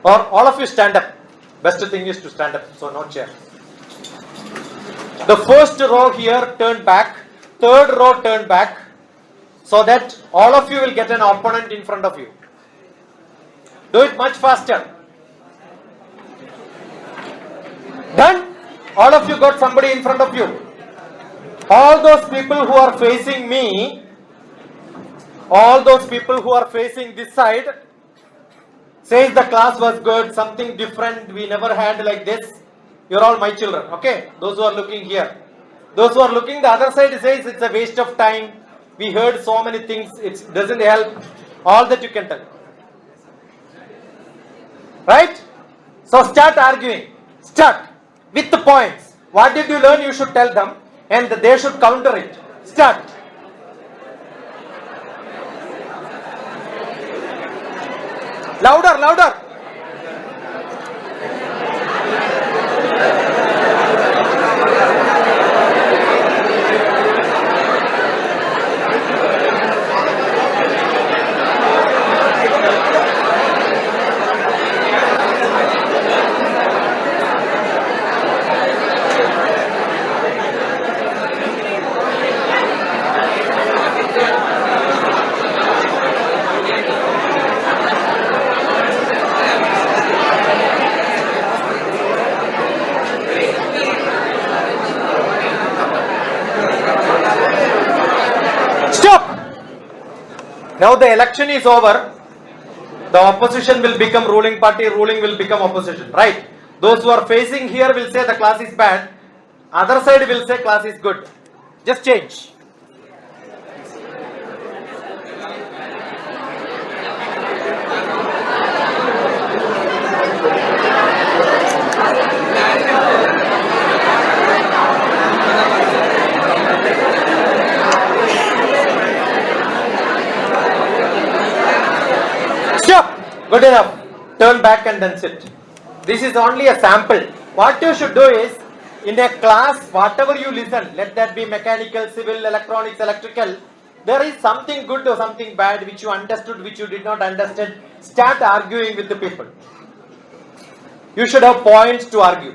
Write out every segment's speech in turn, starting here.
Or all of you stand up. Best thing is to stand up, so no chair. The first row here turn back, third row turn back, so that all of you will get an opponent in front of you. Do it much faster. Done? All of you got somebody in front of you. All those people who are facing me, all those people who are facing this side, says the class was good, something different, we never had like this. You're all my children, okay? Those who are looking here. Those who are looking the other side says it's a waste of time. We heard so many things, it doesn't help. All that you can tell. Right? So start arguing. Start with the points. What did you learn? You should tell them and they should counter it. Start. Louder, louder. Now the election is over, the opposition will become ruling party, ruling will become opposition, right? Those who are facing here will say the class is bad, other side will say class is good. Just change. Good enough. Turn back and then sit. This is only a sample. What you should do is, in a class, whatever you listen, let that be mechanical, civil, electronics, electrical, there is something good or something bad which you understood, which you did not understand. Start arguing with the people. You should have points to argue.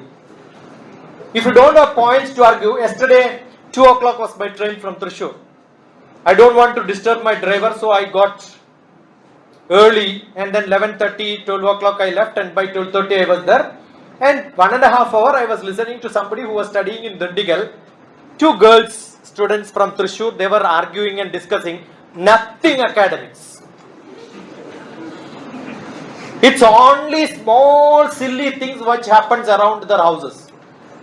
If you don't have points to argue, yesterday 2 o'clock was my train from Thrissur. I don't want to disturb my driver, so I got early, and then 11:30, 12 o'clock I left, and by 12:30 I was there. And 1.5 hours I was listening to somebody who was studying in Dundigal. 2 girls, students from Thrissur, they were arguing and discussing nothing academics. It's only small silly things which happens around their houses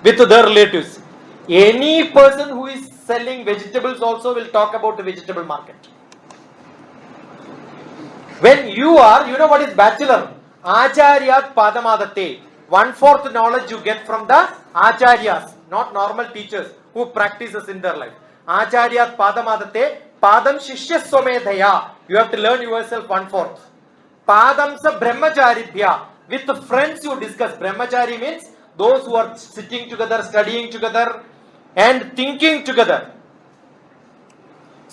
with their relatives. Any person who is selling vegetables also will talk about the vegetable market. When you are, you know what is bachelor? Acharyat Padamadate. 1/4 knowledge you get from the Acharyas, not normal teachers who practices in their life. Acharyat Padamadate. Padam Shishya Somedhaya. You have to learn yourself 1/4. Padam Sa Brahmacharibhya. With the friends you discuss. Brahmachari means those who are sitting together, studying together, and thinking together.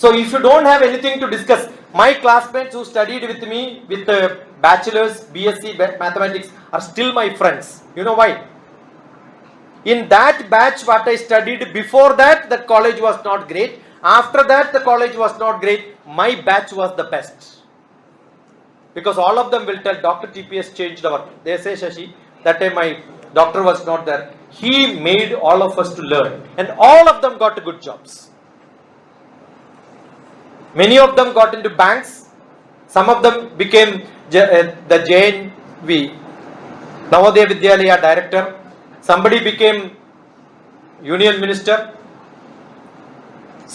So if you don't have anything to discuss, my classmates who studied with me with bachelor's, BSc mathematics are still my friends. You know why? In that batch what I studied before that, the college was not great. After that, the college was not great. My batch was the best. Because all of them will tell DrTPS changed our. They say, Shashi, that time my doctor was not there. He made all of us to learn. And all of them got good jobs. Many of them got into banks. Some of them became the JNV, Navodaya Vidyalaya director. Somebody became union minister.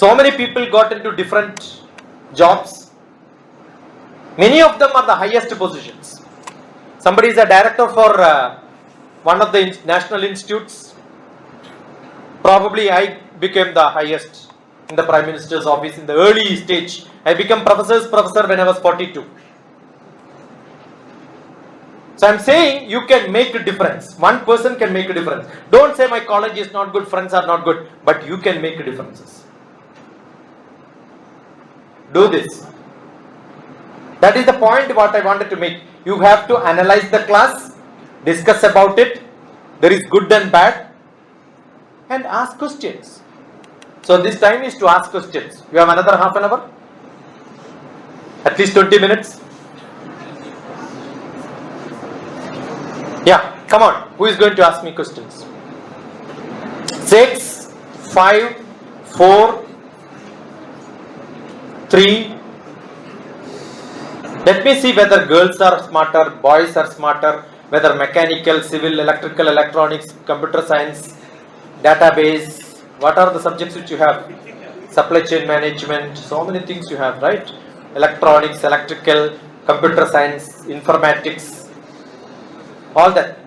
So many people got into different jobs. Many of them are the highest positions. Somebody is a director for one of the national institutes. Probably I became the highest in the Prime Minister's office in the early stage. I became professor when I was 42. So I'm saying you can make a difference. One person can make a difference. Don't say my college is not good, friends are not good, but you can make differences. Do this. That is the point what I wanted to make. You have to analyze the class. discuss about it. There is good and bad, and ask questions. So this time is to ask questions. You have another half an hour, at least 20 minutes. Yeah, come on. Who is going to ask me questions? 6, 5, 4, 3. Let me see whether girls are smarter, boys are smarter, whether mechanical, civil, electrical, electronics, computer science, database. What are the subjects which you have? Supply chain management, so many things you have, right? Electronics, electrical, computer science, informatics, all that.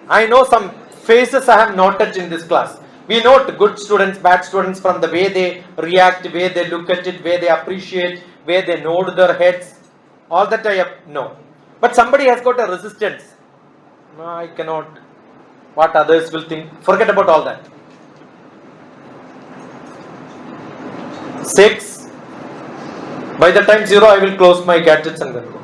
I know some faces I have noted in this class. We note good students, bad students from the way they react, way they look at it, way they appreciate, way they nod their heads. All that I know. But somebody has got a resistance. No, I cannot. What others will think. Forget about all that. 6. By the time 0, I will close my gadgets and then go.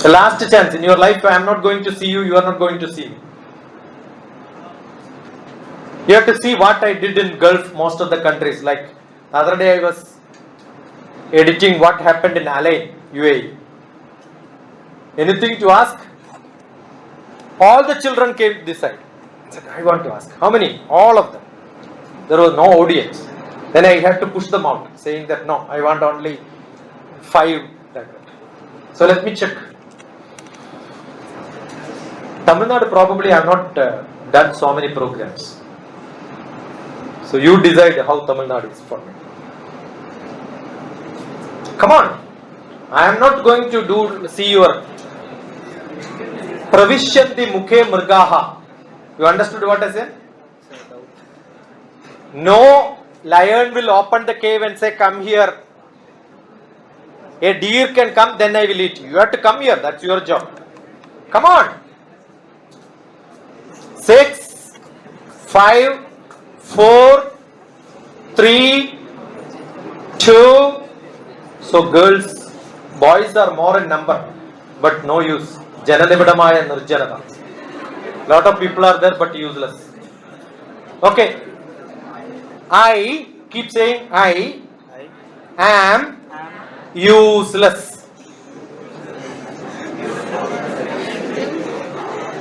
The last chance in your life, I am not going to see you, you are not going to see me. You have to see what I did in Gulf, most of the countries. Like the other day I was editing what happened in Alain, UAE. Anything to ask? All the children came this side. I said, I want to ask. How many? All of them. There was no audience. Then I had to push them out, saying that no, I want only 5. So let me check. Tamil Nadu probably I have not done so many programs. So you decide how Tamil Nadu is for me. Come on. I am not going to see your Pravishyanti Mukhe Mrgaha. You understood what I said? No lion will open the cave and say, come here. A deer can come, then I will eat you. You have to come here. That's your job. Come on. 6, 5, 4, 3, 2. So girls, boys are more in number, but no use. Jananibadamaya nirjanata. Lot of people are there, but useless. Okay. I keep saying I am useless.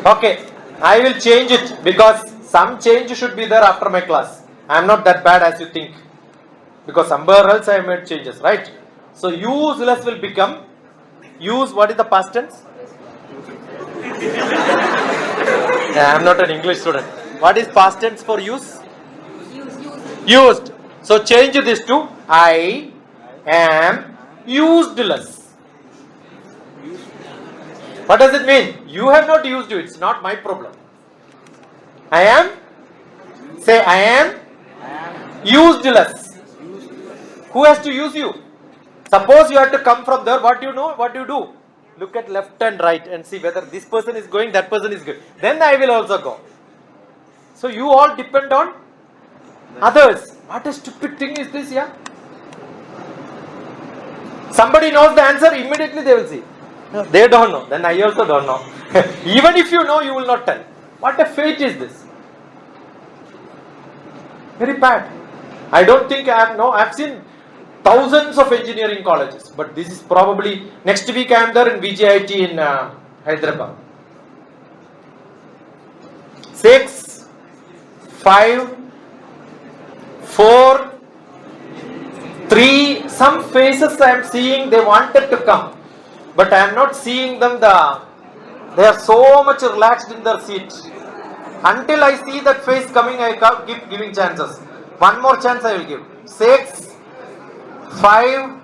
Okay. I will change it because some change should be there after my class. I am not that bad as you think. Because somewhere else I made changes, right? So useless will become use. What is the past tense? I am not an English student. What is past tense for use? Used. So change this to I am useless. What does it mean? You have not used it. It's not my problem. I am. Say I am useless. Who has to use you? Suppose you have to come from there. What do you know? What do you do? Look at left and right and see whether this person is going, that person is good. Then I will also go. So you all depend on others. What a stupid thing is this, yeah? Somebody knows the answer, immediately they will see. No, they don't know. Then I also don't know. Even if you know, you will not tell. What a fate is this? Very bad. I don't think I've seen thousands of engineering colleges, but this is probably next week I am there in VJIT in Hyderabad. 6, 5, 4, 3. Some faces I am seeing, they wanted to come, but I am not seeing them. They are so much relaxed in their seat. Until I see that face coming, I keep giving chances. One more chance I will give. 6, 5,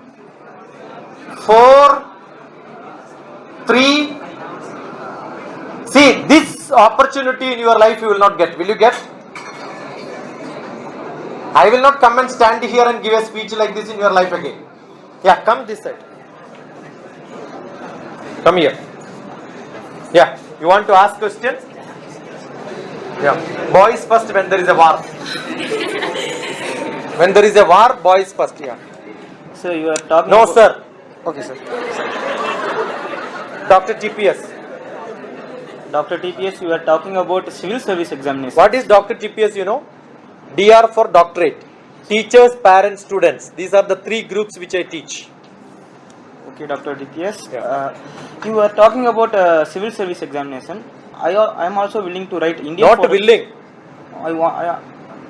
4, 3. See, this opportunity in your life you will not get. Will you get? I will not come and stand here and give a speech like this in your life again. Yeah, come this side. Come here. Yeah, you want to ask questions? Yeah, boys first when there is a war. When there is a war, boys first. Yeah. So you are talking. No, sir. Okay, sir. DrTPS. Dr. TPS, you are talking about civil service examination. What is DrTPS, you know? DR for doctorate. Teachers, parents, students. These are the three groups which I teach. Okay, Dr. TPS. Yeah. You are talking about civil service examination. I am also willing to write Indian Not Forest. willing.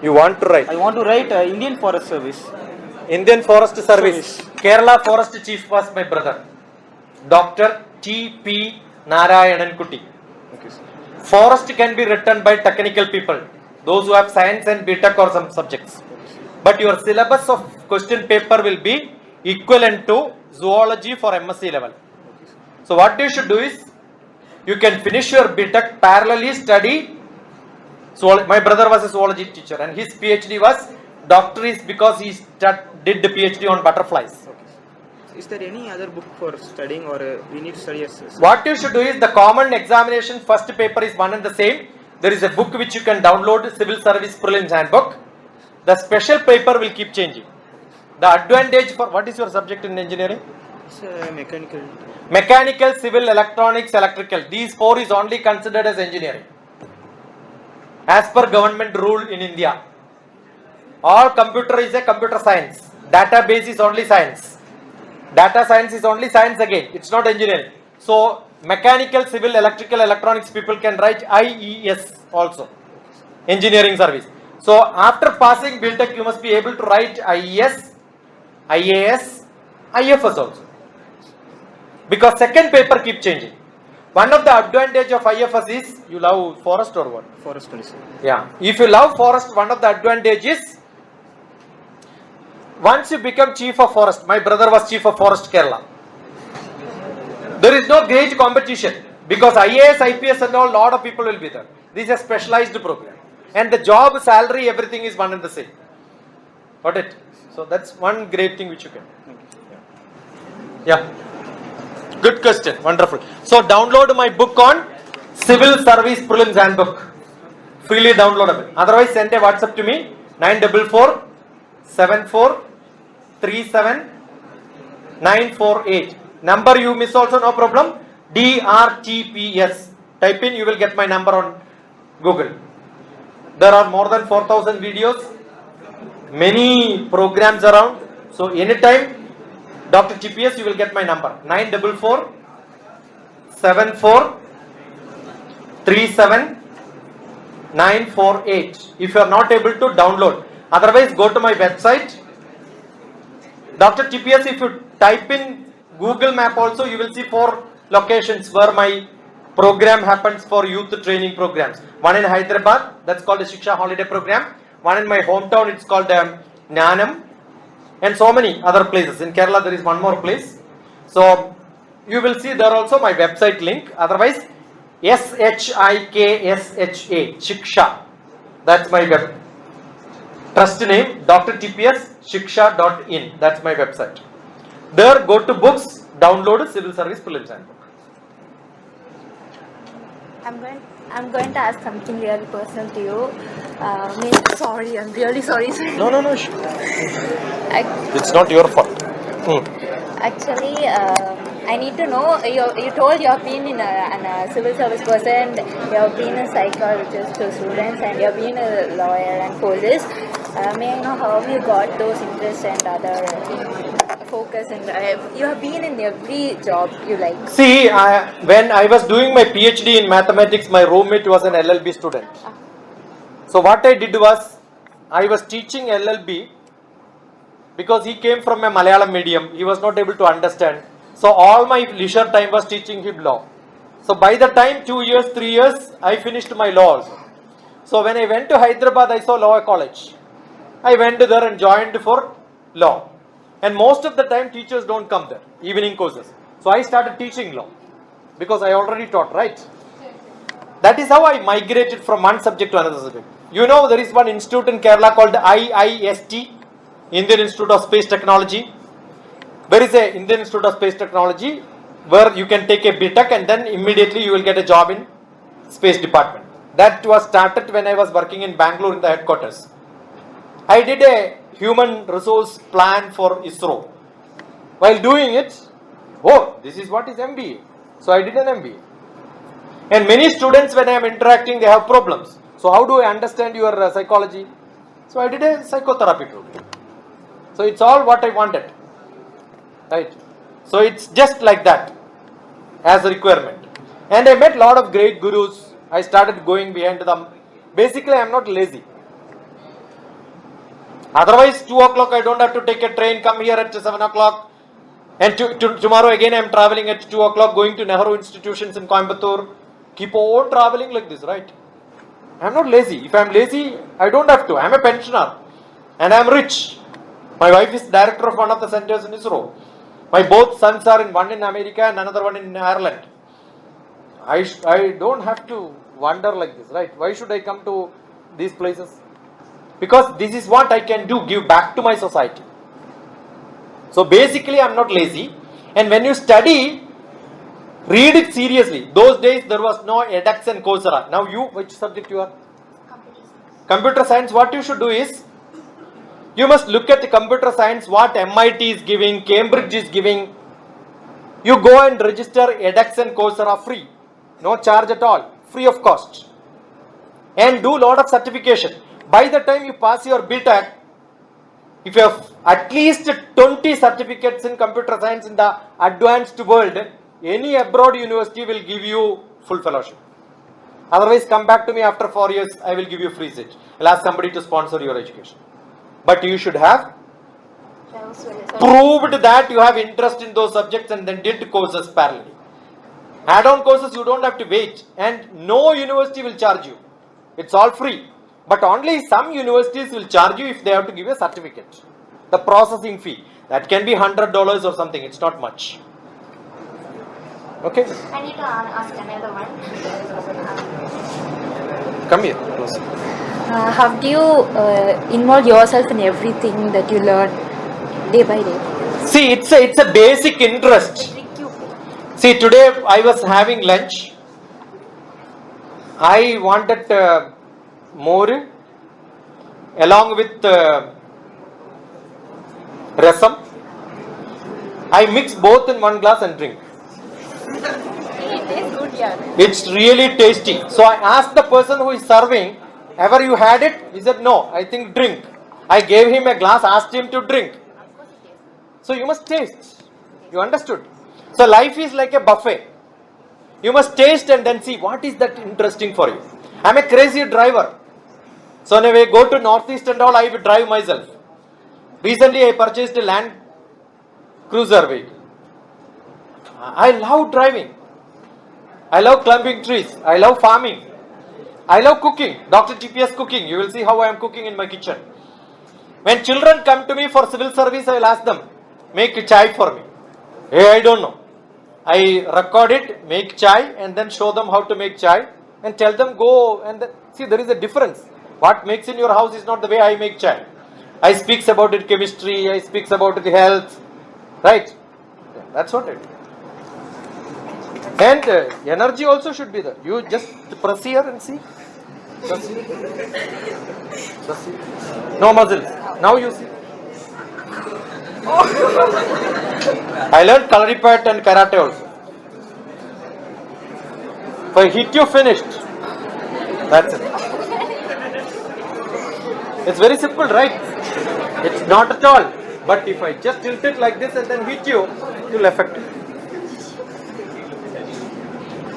You want to write. I want to write Indian Forest Service. Indian Forest Service. Kerala Forest Chief was my brother, Dr. T.P. Narayanan Kuti. Okay, sir. Forest can be written by technical people, those who have science and BTech or some subjects. But your syllabus of question paper will be equivalent to zoology for MSc level. So what you should do is, you can finish your BTech, parallelly study. So my brother was a zoology teacher and his PhD was doctorate because he did the PhD on butterflies. Okay. Is there any other book for studying, or we need to study as? What you should do is, the common examination first paper is one and the same. There is a book which you can download, Civil Service Prelims Handbook. The special paper will keep changing. The advantage for, what is your subject in engineering? It's mechanical. Mechanical, civil, electronics, electrical. These four is only considered as engineering, as per government rule in India. All computer is a computer science. Database is only science. Data science is only science again. It's not engineering. So mechanical, civil, electrical, electronics people can write IES also. Engineering service. So after passing BTech, you must be able to write IES, IAS, IFS also. Because second paper keep changing. One of the advantage of IFS is, you love forest or what? Forest studies. Yeah. If you love forest, one of the advantages, once you become chief of forest, my brother was chief of forest Kerala. There is no great competition because IAS, IPS and all, lot of people will be there. This is a specialized program. And the job, salary, everything is one and the same. Got it? So that's one great thing which you can. Yeah. Good question. Wonderful. So download my book on Civil Service Prelims Handbook. Freely downloadable. Otherwise send a WhatsApp to me, 944 74 37 948. Number you miss also, no problem. DrTPS. Type in, you will get my number on Google. There are more than 4,000 videos, many programs around. So anytime, DrTPS, you will get my number, 944 74 37 948. If you are not able to download, otherwise go to my website. DrTPS, if you type in Google Map also, you will see 4 locations where my program happens for youth training programs. One in Hyderabad, that's called the Shiksha Holiday Program. One in my hometown, it's called Nanam. And so many other places. In Kerala, there is one more place. So you will see there also my website link. Otherwise, SHIKSHA, Shiksha. That's my web. Trust name, DrTPS, shiksha.in. That's my website. There, go to books, download Civil Service Prelims Handbook. I'm going to ask something really personal to you. Sorry, I'm really sorry. No. It's not your fault. Actually, I need to know, you told you have been in a civil service person, you have been a psychologist to students, and you have been a lawyer and police. May I know how you got those interests and other focus, and you have been in every job you like? See, when I was doing my PhD in mathematics, my roommate was an LLB student. So what I did was, I was teaching LLB because he came from a Malayalam medium. He was not able to understand. So all my leisure time was teaching him law. So by the time 2 years, 3 years, I finished my law also. So when I went to Hyderabad, I saw law college. I went there and joined for law. And most of the time teachers don't come there, evening courses. So I started teaching law because I already taught, right? That is how I migrated from one subject to another subject. You know, there is one institute in Kerala called IIST, Indian Institute of Space Technology. There is a Indian Institute of Space Technology where you can take a BTech and then immediately you will get a job in Space Department. That was started when I was working in Bangalore in the headquarters. I did a human resource plan for ISRO. While doing it, this is what is MBA. So I did an MBA. And many students, when I am interacting, they have problems. So how do I understand your psychology? So I did a psychotherapy program. So it's all what I wanted. Right? So it's just like that as a requirement. And I met a lot of great gurus. I started going behind them. Basically, I am not lazy. Otherwise, 2 o'clock I don't have to take a train, come here at 7 o'clock. And tomorrow again I am traveling at 2 o'clock, going to Nehru institutions in Coimbatore. Keep on traveling like this, right? I am not lazy. If I am lazy, I don't have to. I am a pensioner. And I am rich. My wife is director of one of the centers in ISRO. My both sons are one in America and another one in Ireland. I don't have to wander like this, right? Why should I come to these places? Because this is what I can do, give back to my society. So basically I am not lazy. And when you study, read it seriously. Those days there was no edX and Coursera. Now you, which subject you are? Computer science. What you should do is, you must look at the computer science, what MIT is giving, Cambridge is giving. You go and register edX and Coursera free. No charge at all. Free of cost. And do lot of certification. By the time you pass your BTech, if you have at least 20 certificates in computer science in the advanced world, any abroad university will give you full fellowship. Otherwise, come back to me after 4 years, I will give you free seat. I'll ask somebody to sponsor your education. But you should have proved that you have interest in those subjects and then did courses parallelly. Add-on courses you don't have to wait, and no university will charge you. It's all free. But only some universities will charge you if they have to give you a certificate. The processing fee. That can be $100 or something. It's not much. Okay? I need to ask another one. Come here. Close. How do you involve yourself in everything that you learn day by day? See, it's a basic interest. See, today I was having lunch. I wanted more along with rasam. I mix both in one glass and drink. It tastes good, yeah. It's really tasty. So I asked the person who is serving, ever you had it? He said, no, I think drink. I gave him a glass, asked him to drink. So you must taste. You understood? So life is like a buffet. You must taste and then see what is that interesting for you. I am a crazy driver. So when I go to Northeast and all, I will drive myself. Recently I purchased a Land Cruiser vehicle. I love driving. I love climbing trees. I love farming. I love cooking. DrTPS cooking. You will see how I am cooking in my kitchen. When children come to me for civil service, I will ask them, make a chai for me. Hey, I don't know. I record it, make chai, and then show them how to make chai, and tell them go and then, see, there is a difference. What makes in your house is not the way I make chai. I speaks about it chemistry, I speaks about it health, right? That's what I do. And energy also should be there. You just press here and see. Press here. Press here. No muscles. Now you see. I learned Kalaripat and Karate also. If I hit you, finished. That's it. It's very simple, right? It's not at all. But if I just tilt it like this and then hit you, it will affect you.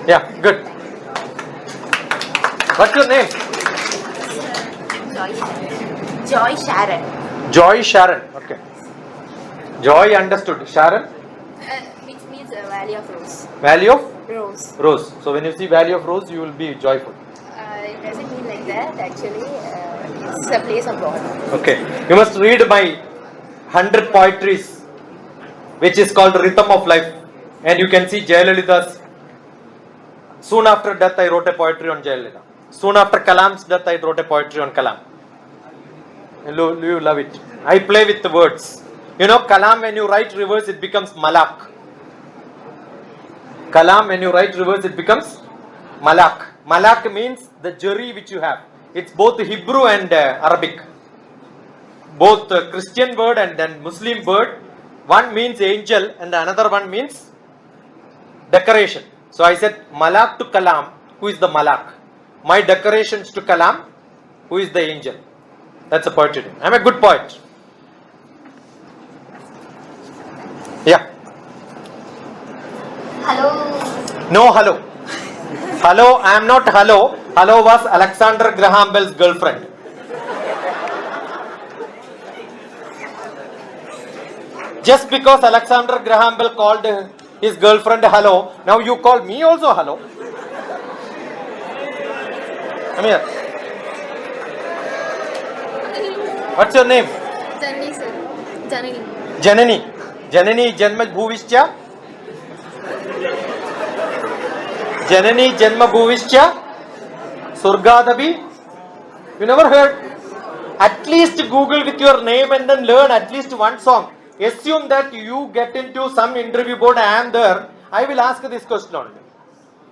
Yeah, good. What's your name? Joy Sharon. Joy Sharon. Okay. Joy understood. Sharon? Which means Valley of Rose. Valley of? Rose. Rose. So when you see Valley of Rose, you will be joyful. It doesn't mean like that. Actually, it's a place of God. Okay. You must read my 100 poetries, which is called Rhythm of Life. And you can see Jayalalitha's. Soon after death, I wrote a poetry on Jayalalitha. Soon after Kalam's death, I wrote a poetry on Kalam. You love it. I play with the words. You know, Kalam, when you write reverse, it becomes Malak. Kalam, when you write reverse, it becomes Malak. Malak means the jury which you have. It's both Hebrew and Arabic. Both Christian word and then Muslim word. One means angel and the another one means decoration. So I said Malak to Kalam who is the malak? My decorations to kalam, who is the angel? That's a poetry. I'm a good poet. Yeah. Hello. No hello. Hello, I am not hello. Hello was Alexander Graham Bell's girlfriend. Just because Alexander Graham Bell called his girlfriend hello, now you call me also hello. Come here. What's your name? Janani sir. Janani. Janani. Janani Janma Bhuvishcha. Janani Janma Bhuvishcha. Surgadabi. You never heard? At least Google with your name and then learn at least one song. Assume that you get into some interview board, I am there. I will ask this question only.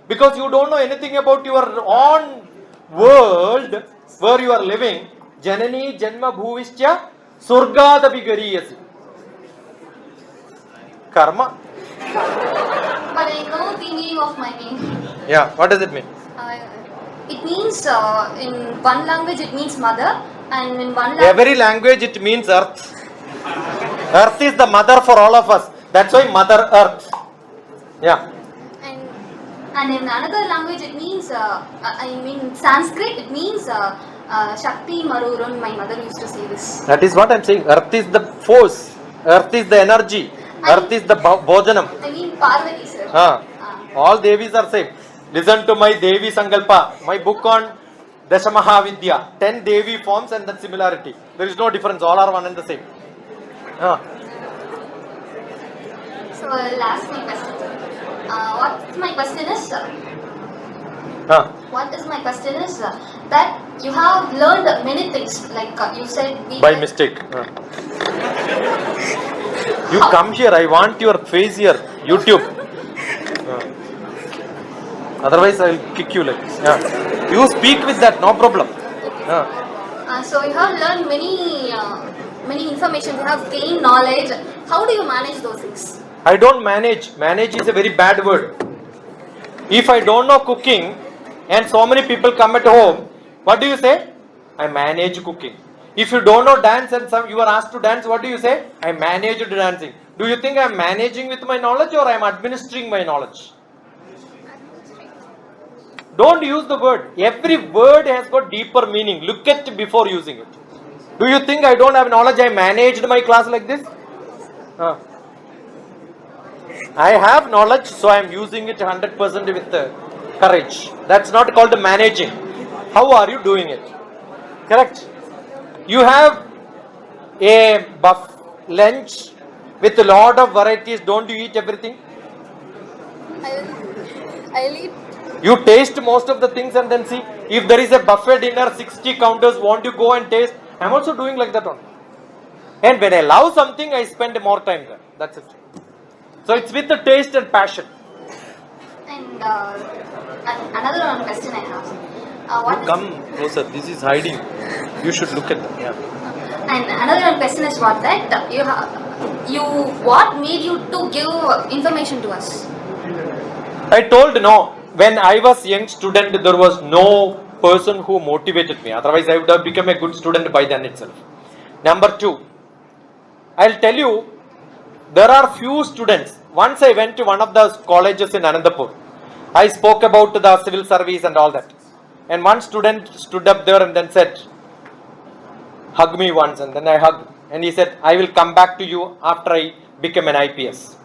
Because you don't know anything about your own world where you are living. Janani Janma Bhuvishcha Surgadabi Gariyasi. Karma. But I know the meaning of my name. Yeah, what does it mean? It means in one language it means mother, and in one language Every language it means earth. Earth is the mother for all of us. That's why Mother Earth. Yeah. and in another language it means I mean Sanskrit it means Shakti Marurun. My mother used to say this. That is what I am saying. Earth is the force. Earth is the energy. Earth is the bhojanam. I mean Parvati sir. All Devis are same. Listen to my Devi Sankalpa, my book on Dashamahavidya. 10 Devi forms and then similarity. There is no difference. All are one and the same. So I'll ask my question. What my question is? What is my question is that you have learned many things, like you said. By mistake. You come here. I want your face here. YouTube. Otherwise, I will kick you like this. Yeah. You speak with that, no problem. So you have learned many information. You have gained knowledge. How do you manage those things? I don't manage. Manage is a very bad word. If I don't know cooking and so many people come at home, what do you say? I manage cooking. If you don't know dance and you are asked to dance, what do you say? I managed dancing. Do you think I am managing with my knowledge or I am administering my knowledge? Don't use the word. Every word has got deeper meaning. Look at it before using it. Do you think I don't have knowledge? I managed my class like this? I have knowledge, so I am using it 100% with courage. That's not called managing. How are you doing it? Correct? You have a lunch with a lot of varieties. Don't you eat everything? I'll eat. You taste most of the things and then see. If there is a buffet dinner, 60 counters, won't you go and taste? I'm also doing like that one. And when I love something, I spend more time there. That's it. So it's with the taste and passion. And another one question I have. Come closer. This is hiding. You should look at them. Yeah. And another one question is what what made you to give information to us? I told no. When I was young student, there was no person who motivated me. Otherwise, I would have become a good student by then itself. Number 2, I'll tell you, there are few students. Once I went to one of the colleges in Anandapur. I spoke about the civil service and all that. And one student stood up there and then said, hug me once, and then I hugged. And he said, I will come back to you after I become an IPS.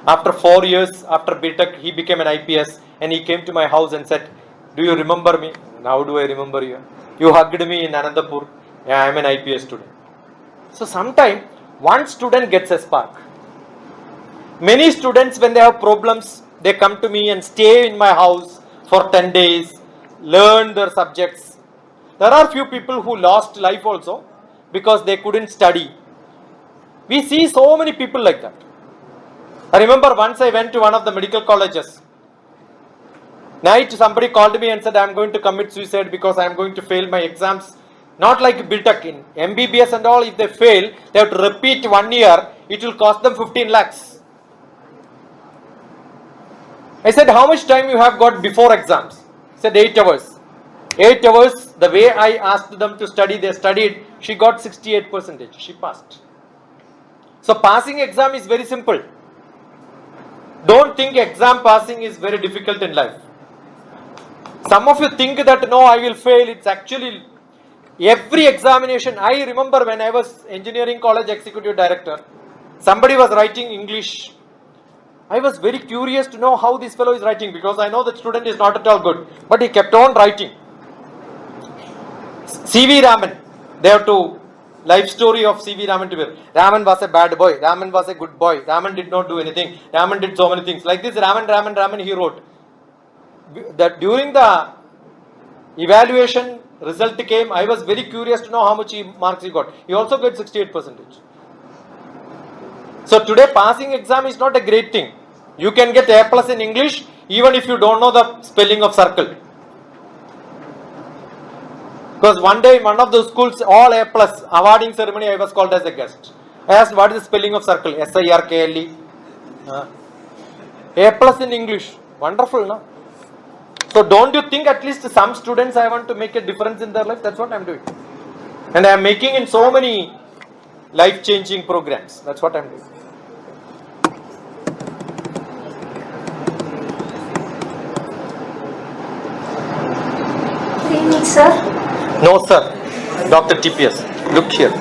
After 4 years, after BTech, he became an IPS. And he came to my house and said, do you remember me? Now do I remember you? You hugged me in Anandapur. Yeah, I am an IPS student. So sometime, one student gets a spark. Many students, when they have problems, they come to me and stay in my house for 10 days, learn their subjects. There are few people who lost life also because they couldn't study. We see so many people like that. I remember once I went to one of the medical colleges. Night somebody called me and said, I am going to commit suicide because I am going to fail my exams. Not like BTech, in MBBS and all, if they fail, they have to repeat 1 year, it will cost them 15 lakhs. I said, how much time you have got before exams? Said 8 hours. 8 hours, the way I asked them to study, they studied. She got 68%. She passed. So passing exam is very simple. Don't think exam passing is very difficult in life. Some of you think that no, I will fail. It's actually every examination. I remember when I was engineering college executive director, somebody was writing English. I was very curious to know how this fellow is writing because I know the student is not at all good. But he kept on writing. C.V. Raman, they have to life story of C.V. Raman to be. Raman was a bad boy. Raman was a good boy. Raman did not do anything. Raman did so many things. Like this, Raman, he wrote. That during the evaluation result came, I was very curious to know how much marks he got. He also got 68%. So today passing exam is not a great thing. You can get A plus in English even if you don't know the spelling of circle. Because one day in one of those schools, all A plus awarding ceremony, I was called as a guest. I asked what is the spelling of circle? SIRKLE. A plus in English. Wonderful, no? So don't you think at least some students I want to make a difference in their life? That's what I'm doing. And I'm making in so many life-changing programs. That's what I'm doing. Good evening, sir. No, sir. DrTPS. Look here.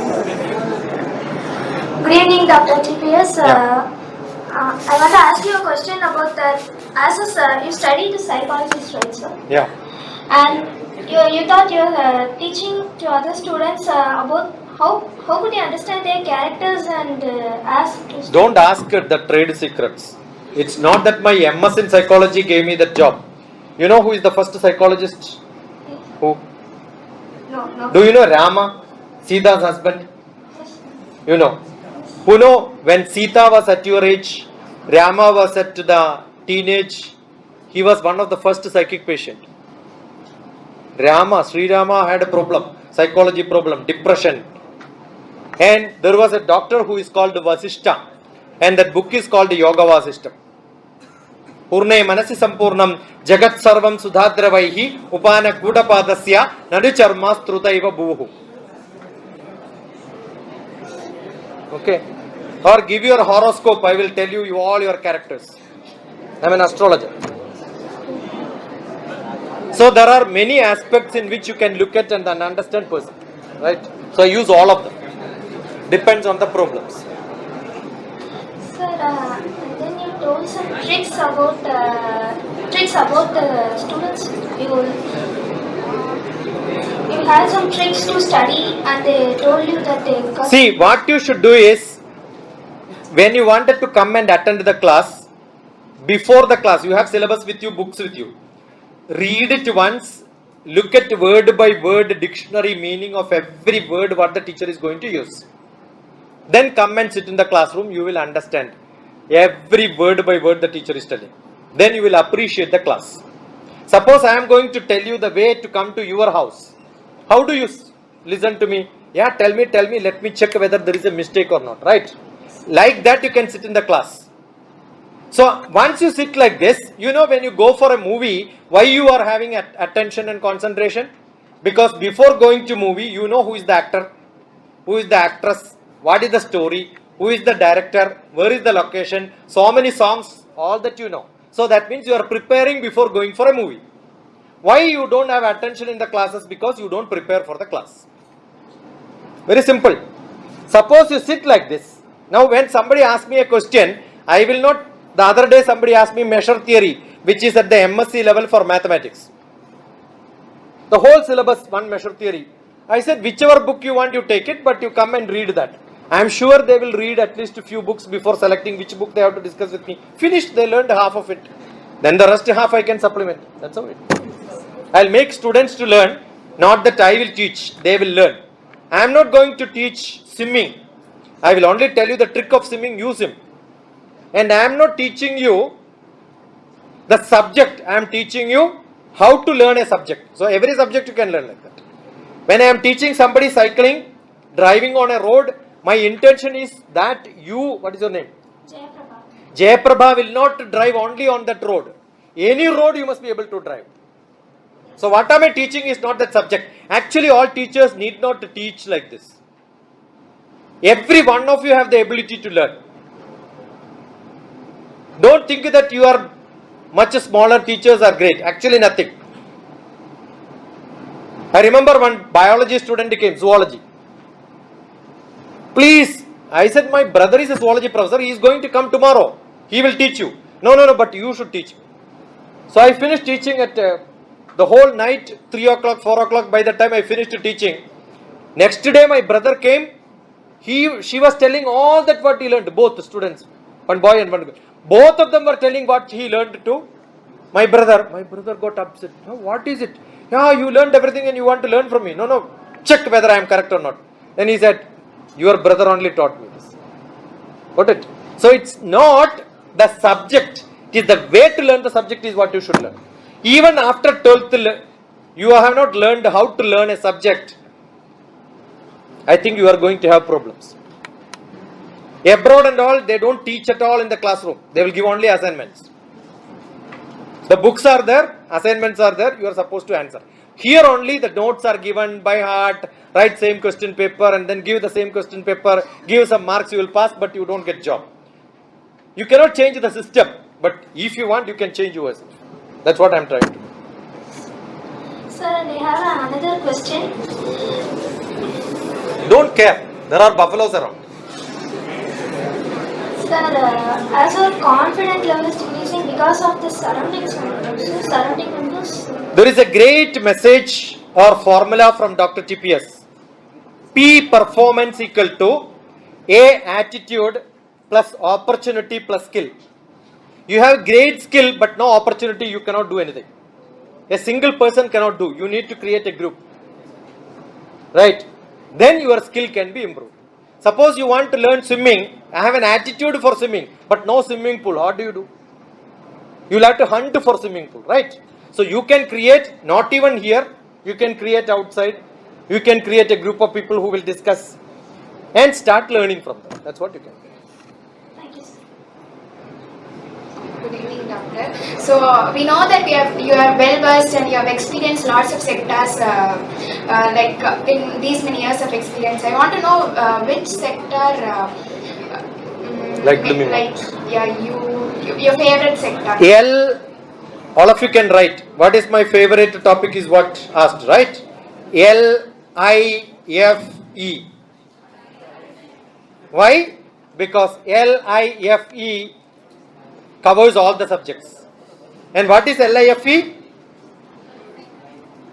Good evening, Dr. TPS. Yeah. I want to ask you a question about that. As a sir, you studied psychologist, right, sir? Yeah. And you thought you're teaching to other students about how could you understand their characters and ask to Don't ask the trade secrets. It's not that my MS in psychology gave me that job. You know who is the first psychologist? Who? No. Do you know Rama, Sita's husband? You know. Who know when Sita was at your age, Rama was at the teenage, he was one of the first psychic patient. Sri Rama had a problem, psychology problem, depression. And there was a doctor who is called Vasishta. And that book is called Yoga Vasishta. Purne manasi sampurnam jagat sarvam sudhadravaihi upana kudapadasya nadu charma strutaiva bhuhu. Okay. Or give your horoscope, I will tell you all your characters. I am an astrologer. So there are many aspects in which you can look at and understand person. Right? So I use all of them. Depends on the problems. Sir, and then you told some tricks about the students. You had some tricks to study, and they told you that they got. See, what you should do is, when you wanted to come and attend the class, before the class, you have syllabus with you, books with you. Read it once, look at word by word dictionary meaning of every word what the teacher is going to use. Then come and sit in the classroom, you will understand every word by word the teacher is telling. Then you will appreciate the class. Suppose I am going to tell you the way to come to your house. How do you listen to me? Yeah, tell me, let me check whether there is a mistake or not, right? Like that you can sit in the class. So once you sit like this, you know when you go for a movie, why you are having attention and concentration? Because before going to movie, you know who is the actor, who is the actress, what is the story, who is the director, where is the location, so many songs, all that you know. So that means you are preparing before going for a movie. Why you don't have attention in the classes? Because you don't prepare for the class. Very simple. Suppose you sit like this. Now when somebody asks me a question, I will not, the other day somebody asked me measure theory, which is at the MSc level for mathematics. The whole syllabus, one measure theory. I said whichever book you want, you take it, but you come and read that. I am sure they will read at least a few books before selecting which book they have to discuss with me. Finished, they learned half of it. Then the rest half I can supplement. That's how it is. I will make students to learn, not that I will teach, they will learn. I am not going to teach swimming. I will only tell you the trick of swimming, use him. And I am not teaching you the subject, I am teaching you how to learn a subject. So every subject you can learn like that. When I am teaching somebody cycling, driving on a road, my intention is that you, what is your name? Jayaprabha will not drive only on that road. Any road you must be able to drive. So what am I teaching is not that subject. Actually, all teachers need not to teach like this. Every one of you have the ability to learn. Don't think that you are much smaller teachers are great. Actually, nothing. I remember one biology student came, zoology. Please, I said my brother is a zoology professor. He is going to come tomorrow. He will teach you. No, but you should teach. So I finished teaching at the whole night, 3 o'clock, 4 o'clock. By the time I finished teaching, next day my brother came. She was telling all that what he learned. Both students, one boy and one girl. Both of them were telling what he learned to my brother. My brother got upset. No, what is it? Yeah, you learned everything and you want to learn from me. No, check whether I am correct or not. Then he said, your brother only taught me this. Got it? So it's not the subject. It is the way to learn the subject is what you should learn. Even after 12th, you have not learned how to learn a subject. I think you are going to have problems. Abroad and all, they don't teach at all in the classroom. They will give only assignments. The books are there, assignments are there, you are supposed to answer. Here only the notes are given by heart, write same question paper and then give the same question paper, give some marks, you will pass, but you don't get job. You cannot change the system, but if you want, you can change yourself. That's what I am trying to do. Sir, I have another question. Don't care. There are buffaloes around. Sir, as our confidence level is decreasing because of the surroundings, There is a great message or formula from DrTPS. P performance equal to A attitude plus opportunity plus skill. You have great skill but no opportunity, you cannot do anything. A single person cannot do. You need to create a group. Right? Then your skill can be improved. Suppose you want to learn swimming. I have an attitude for swimming but no swimming pool. What do? You will have to hunt for swimming pool. Right? So you can create, not even here, you can create outside. You can create a group of people who will discuss and start learning from them. That's what you can do. Thank you, sir. Good evening, doctor. So we know that you are well versed and you have experienced lots of sectors in these many years of experience. I want to know which sector your favorite sector. All of you can write. What is my favorite topic is what asked, right? LIFE. Why? Because LIFE covers all the subjects. And what is LIFE?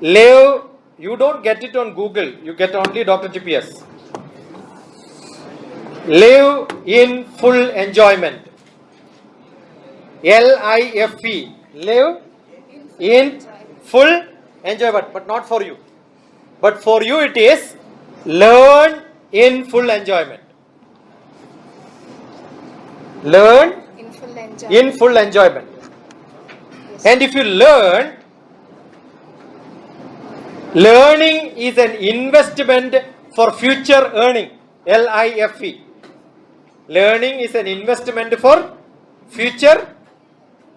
Live. You don't get it on Google. You get only DrTPS. Live in full enjoyment. LIFE. Live in full enjoyment. But not for you. But for you it is learn in full enjoyment. Learn in full enjoyment. Yes. And if you learn, learning is an investment for future earning. LIFE. Learning is an investment for future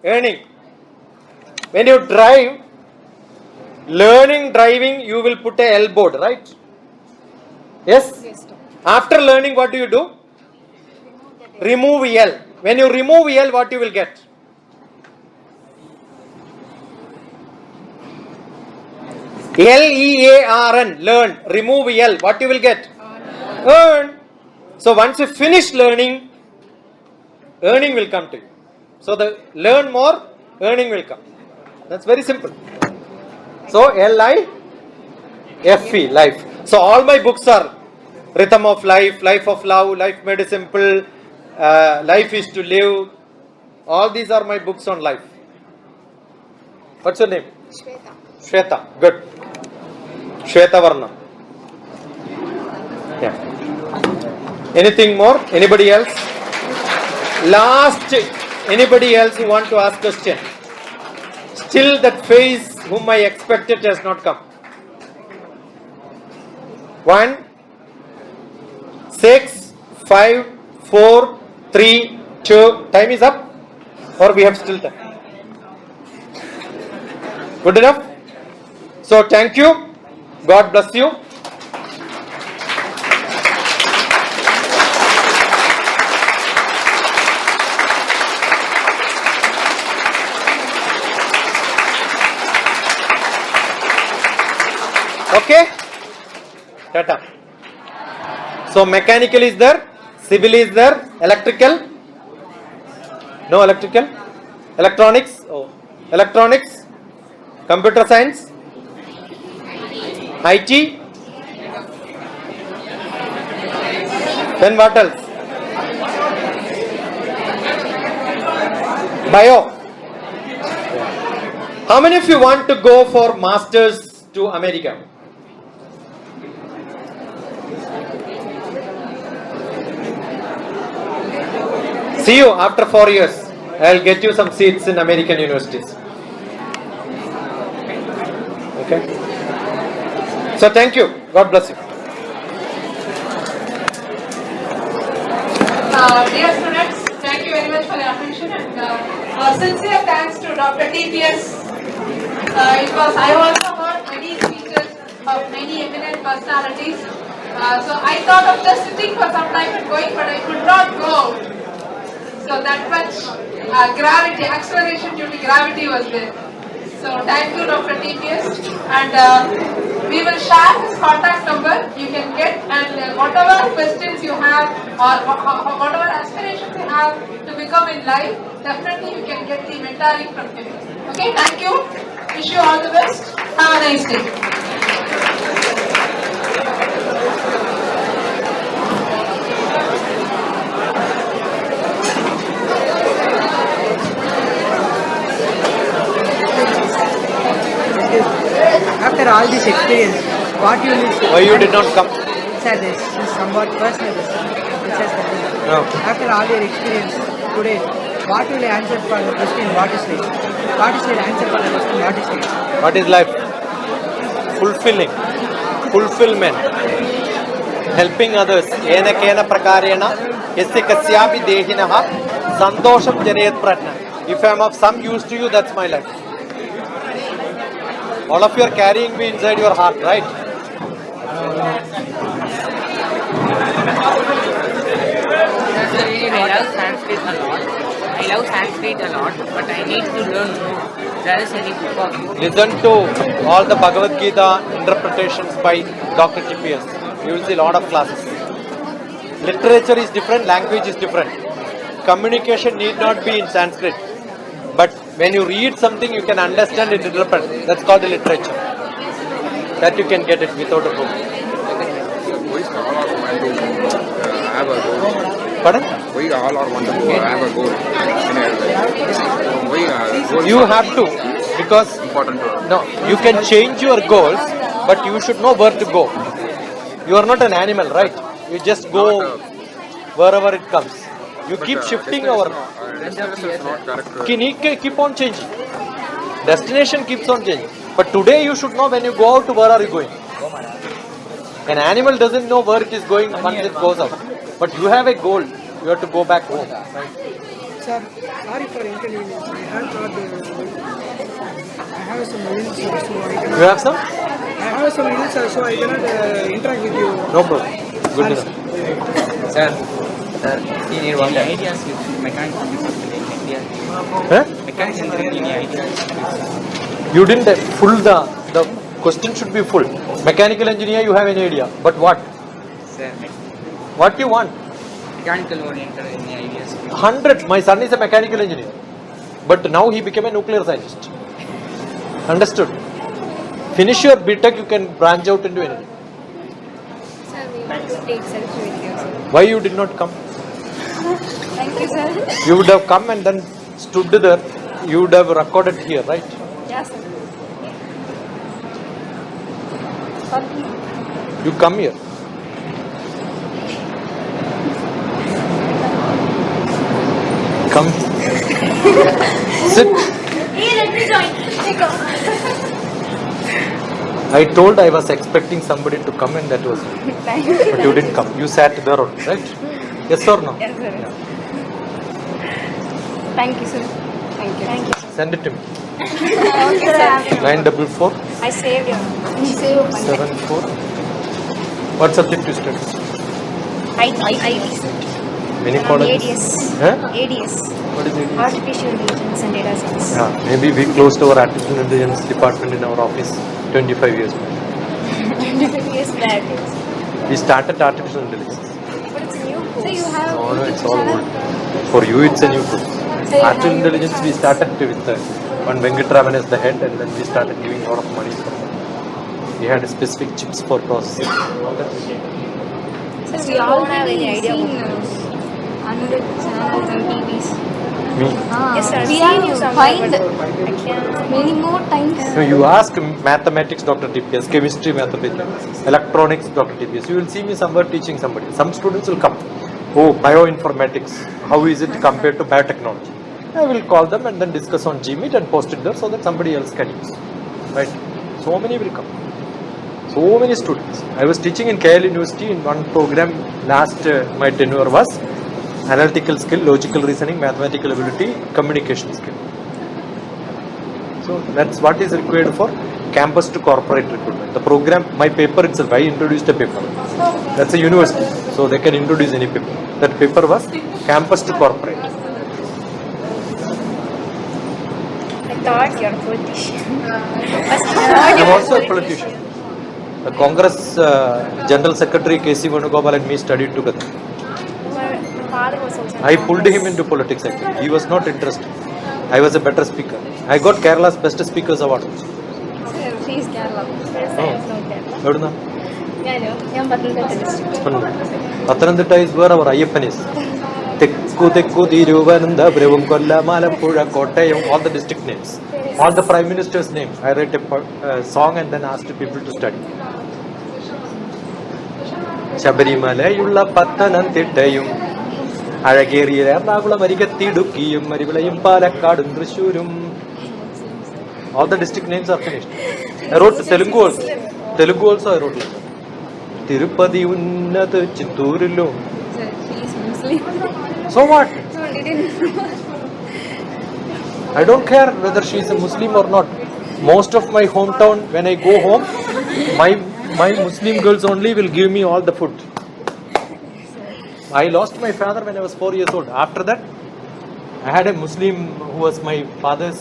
earning. When you drive, learning driving, you will put a L board, right? Yes? Yes. After learning, what do? Remove L. When you remove L, what you will get? LEARN, learn. Remove L, what you will get? Earn. So once you finish learning, earning will come to you. So the learn more, earning will come. That's very simple. So LIFE, life. So all my books are Rhythm of Life, Life of Love, Life Made Simple, Life is to Live. All these are my books on life. What's your name? Shweta. Shweta. Good. Shweta Varna. Yeah. Anything more? Anybody else? Last. Anybody else who want to ask question? Still that face whom I expected has not come. 1, 6, 5, 4, 3, 2. Time is up? Or we have still time? Good enough? So thank you. God bless you. Okay? Tata. So mechanical is there, civil is there, electrical? No electrical? Electronics? Oh. Electronics? Computer science? IT? Then what else? Bio? How many of you want to go for masters to America? See you after 4 years. I'll get you some seats in American universities. Okay? So thank you. God bless you. Dear students, thank you very much for your attention and sincere thanks to DrTPS. I also heard many speeches of many eminent personalities. So I thought of just sitting for some time and going, but I could not go. So that much gravity, acceleration due to gravity was there. So thank you DrTPS, and we will share his contact number. You can get, and whatever questions you have or whatever aspirations you have to become in life, definitely you can get the mentoring from him. Okay, thank you. Wish you all the best. Have a nice day. After all this experience, what you will say? Why you did not come? Sir, this is somewhat personal. No. After all your experience today, what will you answer for the question? What is life? What is your answer for the question? What is life? What is life? Fulfilling. Fulfillment. Helping others. Ena kena prakarena yasya kasyapi dehinaha santosham janayat pratna. If I am of some use to you, that's my life. All of you are carrying me inside your heart, right? I love Sanskrit a lot. But I need to learn more. There is any book of you? Listen to all the Bhagavad Gita interpretations by DrTPS. You will see a lot of classes. Literature is different, language is different. Communication need not be in Sanskrit. But when you read something, you can understand it, interpret. That's called the literature. That you can get it without a book. We all are want to have a goal. Pardon? We all are want to have a goal. You have to, because Important to no, you can change your goals, but you should know where to go. You are not an animal, right? You just go wherever it comes. You keep shifting over. Destination is not correct. Keep on changing. Destination keeps on changing. But today you should know when you go out, where are you going. An animal doesn't know where it is going once it goes out. But you have a goal. You have to go back home. Sir, sorry for inconvenience. I have not. I have some ills, so I cannot. You have some? I have some ills, so I cannot interact with you. No problem. Good enough. Sir, you need one ideas with mechanical engineering in India. Huh? Mechanical engineering in ideas. You didn't full the question should be full. Mechanical engineer, you have any idea? But what? Sir, What you want? mechanical oriented in ideas. 100. My son is a mechanical engineer. But now he became a nuclear scientist. Understood? Finish your BTech, you can branch out into anything. Sir, we want to take selfie with you, sir. Why you did not come? Thank you, sir. You would have come and then stood there. You would have recorded here, right? Yes, sir. You come here. Come. Sit. Hey, let me join. Take off. I told I was expecting somebody to come and that was it. Thank you. But you didn't come. You sat there only, right? Yes or no? Yes, sir. Thank you, sir. Thank you. Thank you. Send it to me. Okay, sir. 944 I saved you. 7-4. What subject you study? ITs. Many colleges. ADS. Huh? ADS. What is it? Artificial Intelligence and Data Science. Yeah, maybe we closed our artificial intelligence department in our office 25 years back. 25 years back. We started artificial intelligence. But it's new course. So you have. No, it's all old. For you, it's a new course. Artificial intelligence, we started with one Venkatraman as the head, and then we started giving a lot of money for that. We had specific chips for processing. All that we did. So we all have any idea another channels and TVs. Me? Yes, sir. We Seen you have somewhere, find but I can't. many more times. No, you ask mathematics, Dr. TPS, chemistry, mathematics, electronics, Dr. TPS. You will see me somewhere teaching somebody. Some students will come. Oh, bioinformatics. How is it compared to biotechnology? I will call them and then discuss on Gmeet and post it there so that somebody else can use. Right? So many will come. So many students. I was teaching in KL University in one program. Last my tenure was analytical skill, logical reasoning, mathematical ability, communication skill. So that's what is required for campus to corporate recruitment. The program, my paper itself, I introduced a paper. That's a university, so they can introduce any paper. That paper was campus to corporate. I thought you're a politician. I'm also a politician. The Congress General Secretary KCET and me studied together. My father was also. I pulled him into politics actually. He was not interested. I was a better speaker. I got Kerala's Best Speakers Award. She's Kerala. Virudhnagar. ഞാൻ Pathanamthitta district. Pathanamthitta is where our Ayyappan is. Tekku, Thiruvananthapuram, Kollam, Alappuzha, Kottayam, all the district names. All the Prime Minister's names. I write a song and then asked people to study. Shabarimala, Pathanamthittayum, Azhageriya, Ernakulam, Arikathidukiyum, Marivilayum, Palakkadum, Thrissoorum. All the district names are finished. I wrote Telugu also. Telugu also I wrote like that. Tirupati Unnata Chittoorilu. She's Muslim. So what? So didn't. I don't care whether she is a Muslim or not. Most of my hometown, when I go home, my Muslim girls only will give me all the food. I lost my father when I was 4 years old. After that, I had a Muslim who was my father's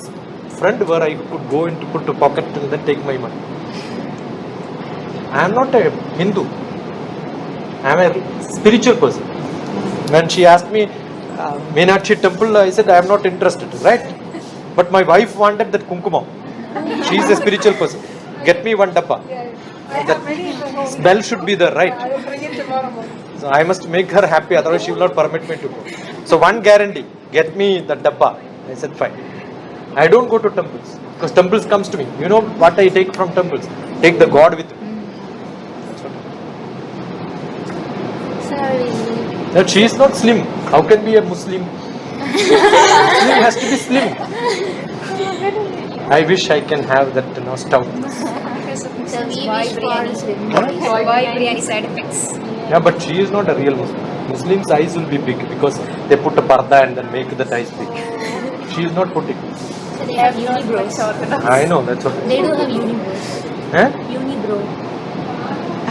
friend where I could go into put a pocket and then take my money. I am not a Hindu. I am a spiritual person. When she asked me, Meenakshi temple, I said I am not interested, right? But my wife wanted that kumkumam. She is a spiritual person. Get me one dabba. That smell should be there, right? I will bring it tomorrow morning. So I must make her happy, otherwise she will not permit me to go. So one guarantee, get me the dabba. I said fine. I don't go to temples because temples comes to me. You know what I take from temples? Take the God with me. Sorry. That she is not slim. How can be a Muslim? Muslim has to be slim. I wish I can have that stoutness. So we wish for Why biryani side effects? Yeah, but she is not a real Muslim. Muslims' eyes will be big because they put a parda and then make the eyes big. She is not putting. So they have unibrows. I know, that's what. They do have unibrows. Eh? Unibrow.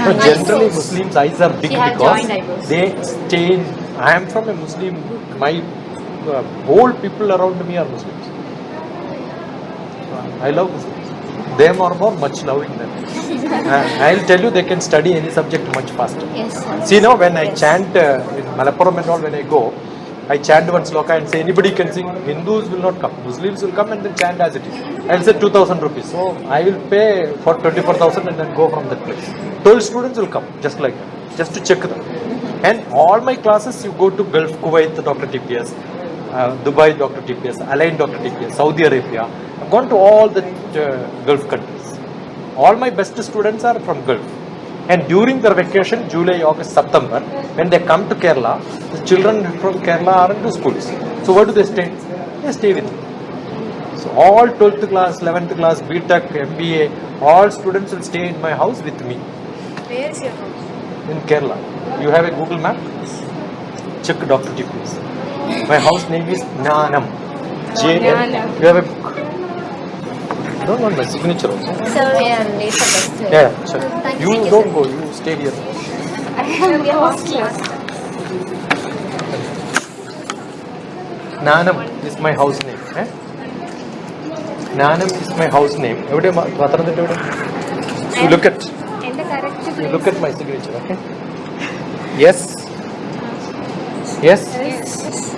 No, generally Muslims' eyes are big She has because joined eyebrows. they stain. I am from a Muslim. My whole people around me are Muslims. I love Muslims. They are more much loving them. I'll tell you, they can study any subject much faster. Yes, sir. See now, when I chant in Malappuram and all, when I go, I chant one sloka and say anybody can sing. Hindus will not come. Muslims will come and then chant as it is. I'll say 2,000 rupees. So I will pay for 24,000 and then go from that place. 12 students will come just like that, just to check them. And all my classes, you go to Gulf, Kuwait, Dr. TPS, Dubai, Dr. TPS, Align, Dr. TPS, Saudi Arabia. I've gone to all the Gulf countries. All my best students are from Gulf. And during their vacation, July, August, September, when they come to Kerala, the children from Kerala are in the schools. So where do they stay? They stay with me. So all 12th class, 11th class, BTech, MBA, all students will stay in my house with me. Where is your house? In Kerala. You have a Google map? Check Dr. TPS. My house name is Jnanam. You have a book? Don't want my signature also. Sir, I am late for test. Yeah, sure. Thank You you, don't sir. go, you stay here. I am the hostler. Nanam is my house name. Eh? Nanam is my house name. You look at In the correct you place. look at my signature, okay? Yes. Yes. Yes.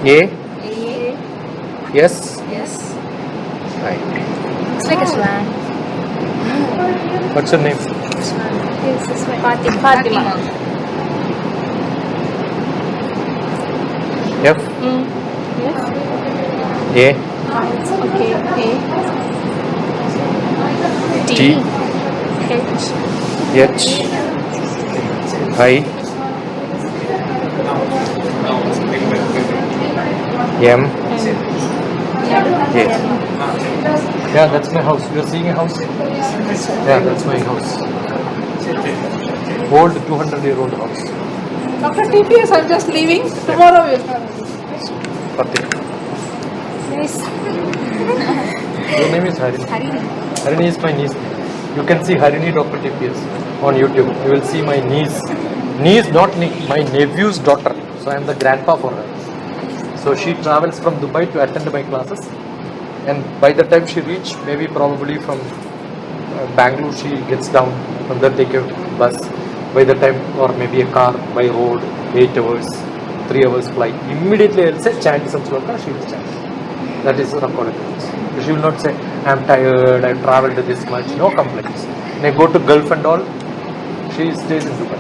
A. A. Yes. Yes. Right. It's like a swan. What's your name? Yes, it's my Fatima. F. Yes. A. Okay. A. T. H. H. I. M. A. Yeah, that's my house. You're seeing a house? Yeah, that's my house. Old 200-year-old house. Dr. TPS, I'm just leaving. Tomorrow we'll come. Fatima. Nice. Your name is Harini. Harini is my niece. You can see Harini Dr. TPS on YouTube. You will see my niece. Niece, not my nephew's daughter. So I am the grandpa for her. So she travels from Dubai to attend my classes. And by the time she reach, maybe probably from Bangalore, she gets down. From there take a bus. By the time, or maybe a car by road, 8 hours, 3 hours flight. Immediately I will say, chant some sloka, she will chant. That is recorded. She will not say, I am tired, I have travelled this much. No complaints. When I go to Gulf and all, she stays in Dubai.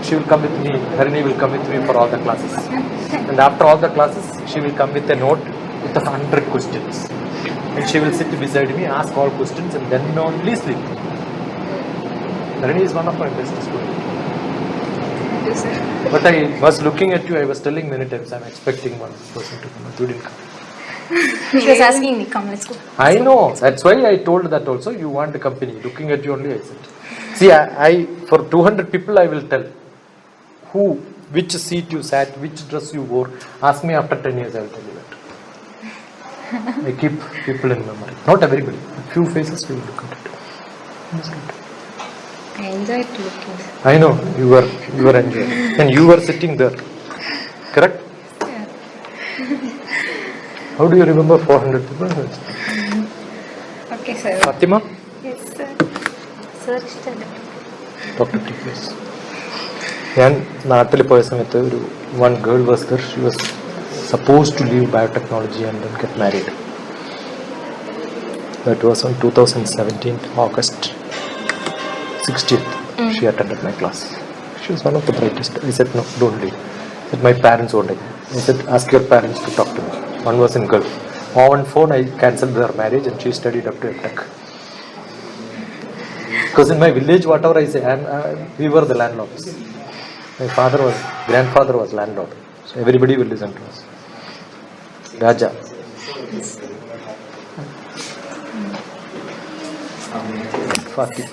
She will come with me, Harini will come with me for all the classes. And after all the classes, she will come with a note with 100 questions. And she will sit beside me, ask all questions, and then only sleep. Harini is one of my best students. But I was looking at you, I was telling many times, I'm expecting one person to come, but you didn't come. She was asking me, come, let's go. I know, that's why I told that also, you want the company. Looking at you only, I said. See, I for 200 people, I will tell which seat you sat, which dress you wore. Ask me after 10 years, I will tell you that. I keep people in memory. Not everybody. A few faces we will look at it. That's good. I enjoyed looking. I know, you were enjoying. And you were sitting there. Correct? Yeah. How do you remember 400 people? Okay, sir. Fatima? Yes, sir. Sir, Dr. TPS. ഞാൻ നാട്ടിൽ പോയ സമയത്ത് one girl was there. She was supposed to leave biotechnology and then get married. That was on 2017 August 16th. She attended my class. She was one of the brightest. I said, no, don't leave. I said, my parents won't leave. I said, ask your parents to talk to me. One was in Gulf. On phone, I cancelled their marriage and she studied up to BTech. Because in my village, whatever I say, we were the landlords. My grandfather was landlord. So everybody will listen to us. Raja. Fatih.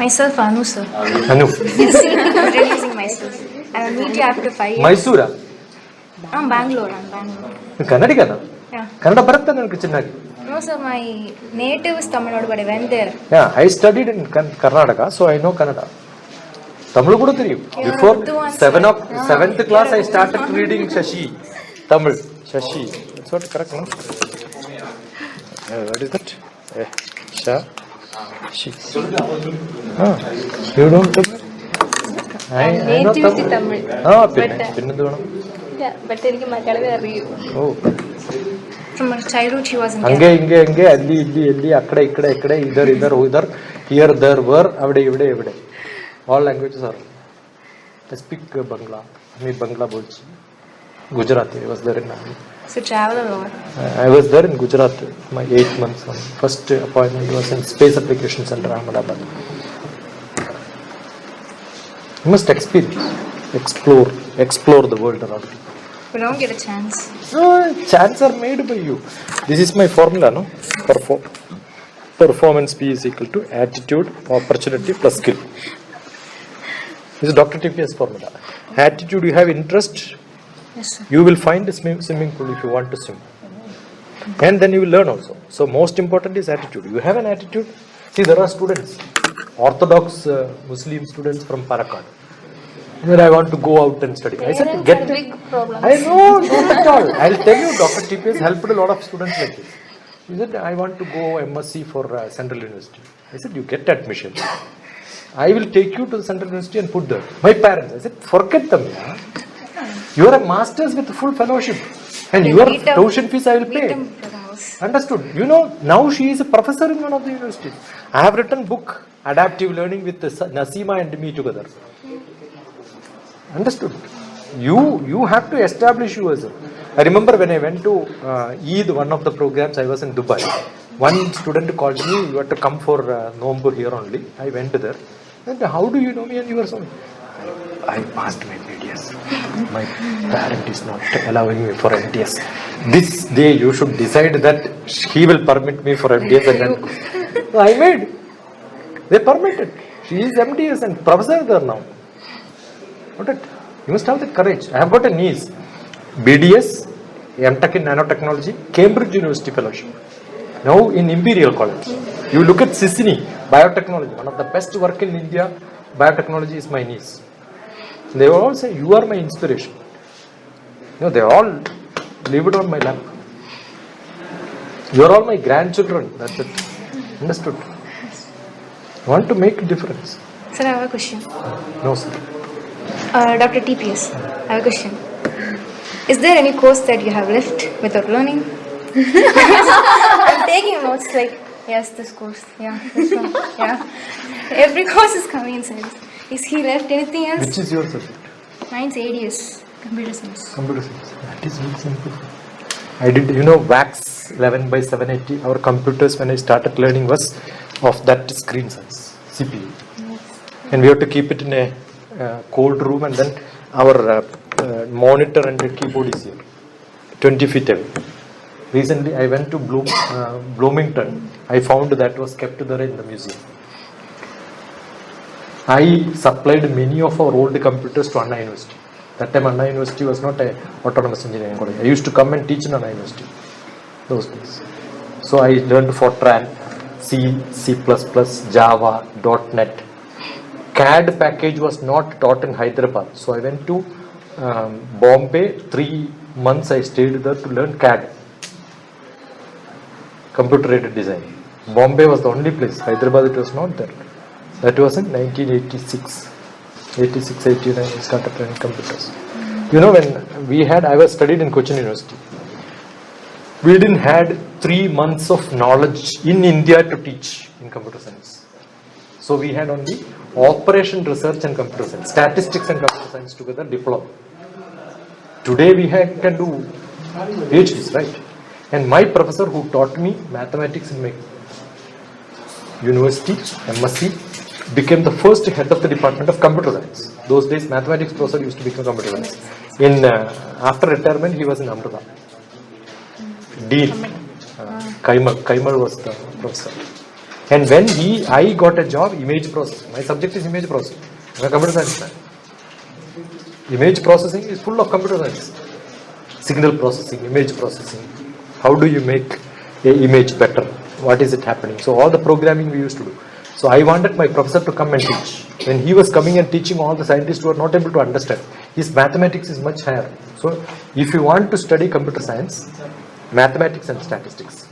Myself, Anu, sir. Anu. Introducing myself. I will meet you after 5 years. Mysore. I'm Bangalore. Kannadiga. Yeah. Kannada baratta nange chennagi. No, sir, my native is Tamil Nadu, but I went there. Yeah, I studied in Karnataka, so I know Kannada. Tamil kuda theriyum. Before 7th class, I started reading Shashi. Tamil. Shashi. That's what correct, no? What is that? Shashi. You don't Tamil? I know Tamil. Tamil. Yeah, but Oh. from her childhood, she was in Ange, alli, akkade, idhar, here, there, where, avade. All languages are. I speak Bangla. Bangla bolchi. Gujarati. I was there in Army. So travel a lot. I was there in Gujarat. My 8 months. First appointment was in Space Application Center, Ahmedabad. You must experience, explore the world around you. We don't get a chance. Chance are made by you. This is my formula, no? Performance P is equal to attitude, opportunity plus skill. This is Dr. TPS formula. Attitude, you have interest, Yes, sir. You will find a swimming pool if you want to swim. And then you will learn also. So most important is attitude. You have an attitude. See, there are students, Orthodox Muslim students from Parakkad. Where I want to go out and study. I said, Parents get are it. big problems. I know, not at all. I'll tell you, DrTPS helped a lot of students like this. He said, I want to go MSc for Central University. I said, you get admission. I will take you to the Central University and put there. My parents, I said, forget them. Yeah. You are a master's with full fellowship. And your tuition fees I will pay. Understood? You know, now she is a professor in one of the universities. I have written book, Adaptive Learning with Nasima and me together. Understood? You have to establish yourself. I remember when I went to Eid, one of the programs, I was in Dubai. One student called me, you have to come for Nombu here only. I went there. And how do you know me and you are so? I passed my BTS. My parent is not allowing me for MTS. This day you should decide that he will permit me for MTS again. So I made. They permitted. She is MTS and professor there now. Got it? You must have the courage. I have got a niece. BDS, MTech in nanotechnology, Cambridge University Fellowship. Now in Imperial College. You look at Sisini, biotechnology, one of the best work in India, biotechnology is my niece. They will all say, you are my inspiration. You know, they all leave it on my lap. You are all my grandchildren, that's it. Understood? Want to make a difference. Sir, I have a question. No, sir. Dr. TPS, I have a question. Is there any course that you have left without learning? I'm taking notes like, yes, this course, yeah, this one, yeah. Every course is coming inside. Is he left anything else? Which is your subject? Mine's ADS, computer science. Computer science. That is very simple. I did, you know, VAX 11 by 780. Our computers, when I started learning, was of that screen size, CPU. Yes. And we have to keep it in a cold room, and then our monitor and the keyboard is here, 20 feet away. Recently, I went to Bloomington. I found that was kept there in the museum. I supplied many of our old computers to Anna University. That time Anna University was not an autonomous engineering college. I used to come and teach in Anna University those days. So I learned Fortran, C, C++, Java, .NET. CAD package was not taught in Hyderabad. So I went to Bombay. 3 months I stayed there to learn CAD, computer aided design. Bombay was the only place. Hyderabad it was not there. That was in 1986. 86, 89 I started learning computers. You know, when I was studied in Cochin University. We didn't had 3 months of knowledge in India to teach in computer science. So we had only operation research and computer science, statistics and computer science together diploma. Today we can do PhDs, right? And my professor who taught me mathematics in my university, MSc, became the first head of the department of computer science. Those days mathematics professor used to become computer science. After retirement he was in Amrita. Dean Kaimal was the professor. And when I got a job, image processing. My subject is image processing. I'm a computer science man. Image processing is full of computer science. Signal processing, image processing. How do you make an image better? What is it happening? So all the programming we used to do. So I wanted my professor to come and teach. When he was coming and teaching, all the scientists were not able to understand. His mathematics is much higher. So if you want to study computer science, mathematics and statistics,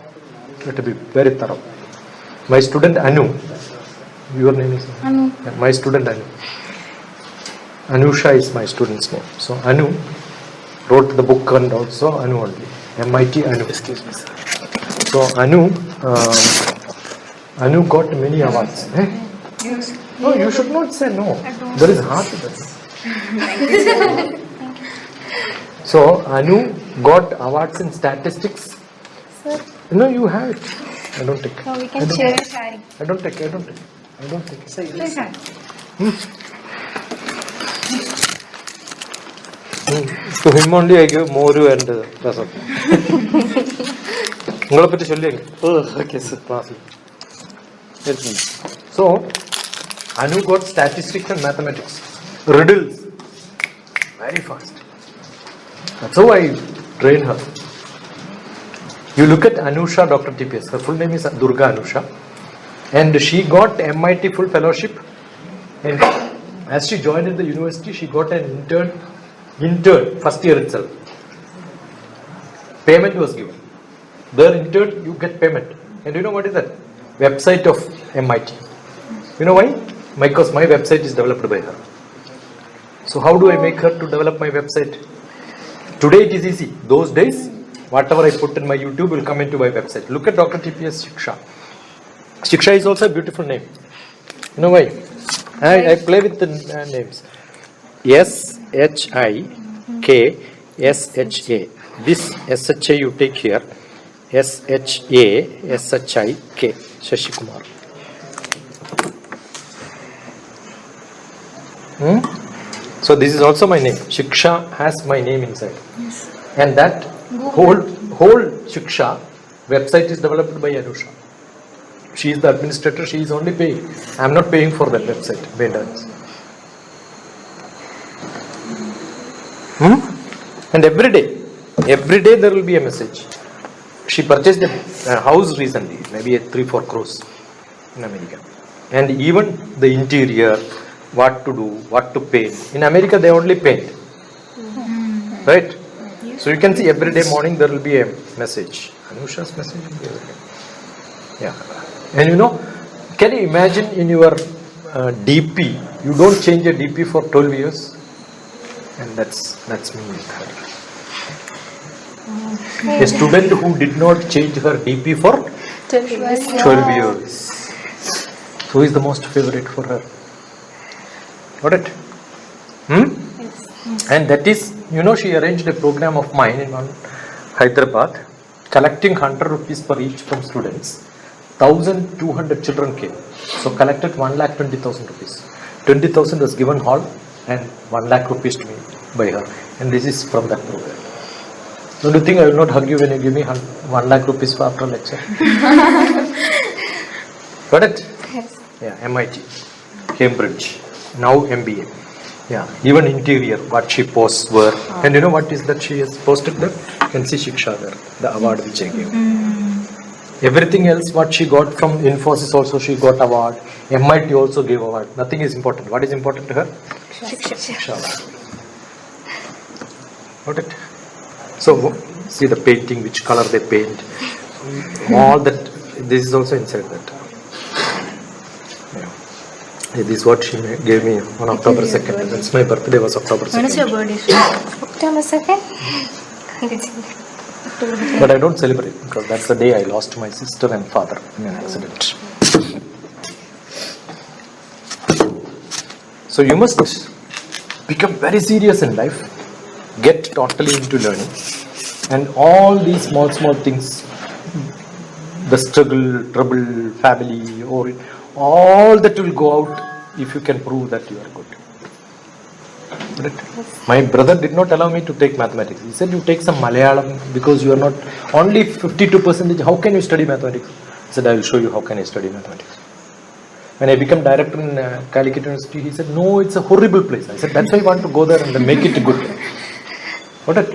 you have to be very thorough. My student Anu, your name is? Anu. Yeah, my student Anu. Anusha is my student's name. So Anu wrote the book and also Anu only. MIT Anu. Excuse me, sir. So Anu got many awards. Yes. No, you should not say no. There is heart to that. So Anu got awards in statistics. Sir. No, you have it. I don't take. No, we can share a sharing. I don't take. Say Please, sir. To him only I give moru and rasam. உங்களை பற்றி சொல்லிங்க. Okay sir. So Anu got statistics and mathematics, riddles, very fast. That's how I train her. You look at Anusha, DrTPS. Her full name is Durga Anusha. And she got MIT full fellowship. And as she joined in the university, she got an intern first year itself. Payment was given. There intern, you get payment. And you know what is that? Website of MIT. You know why? Because my website is developed by her. So how do I make her to develop my website? Today it is easy. Those days, whatever I put in my YouTube will come into my website. Look at DrTPS Shiksha. Shiksha is also a beautiful name. You know why? I play with the names. SHIKSHA. This SHA you take here. SHASHIK. Shashikumar. So this is also my name. Shiksha has my name inside. Yes. And that whole Shiksha website is developed by Anusha. She is the administrator. She is only paying. I am not paying for that website. Maintenance. And every day there will be a message. She purchased a house recently, maybe 3-4 crores in America. And even the interior, what to do, what to paint. In America, they only paint. Right? So you can see every day morning there will be a message. Anusha's message will be every day. Yeah. And you know, can you imagine in your DP, you don't change a DP for 12 years? And that's me with her. A student who did not change her DP for 12 years. Who is the most favorite for her? Got it? And that is, you know, she arranged a program of mine in Hyderabad, collecting 100 rupees per each from students. 1,200 children came. So collected 1,20,000 rupees. 20,000 was given hall and 1 lakh rupees to me by her. And this is from that program. Don't you think I will not hug you when you give me 1 lakh rupees for after lecture? Got it? Yes. Yeah, MIT, Cambridge, now MBA. Yeah, even interior, what she posts were. And you know what is that she has posted there? You can see Shiksha there, the award which I gave. Everything else what she got from Infosys also she got award. MIT also gave award. Nothing is important. What is important to her? Shiksha. Got it? So see the painting, which color they paint. All that, this is also inside that. This is what she gave me on October 2nd. That's my birthday was October 2nd. When is your birthday? October 2nd? But I don't celebrate because that's the day I lost my sister and father in an accident. So you must become very serious in life, get totally into learning, and all these small things, the struggle, trouble, family, or all that will go out if you can prove that you are good. Right? My brother did not allow me to take mathematics. He said, you take some Malayalam because you are not only 52%. How can you study mathematics? I said, I will show you how can I study mathematics. When I became director in Calicut University, he said, no, it's a horrible place. I said, that's why I want to go there and then make it good. What?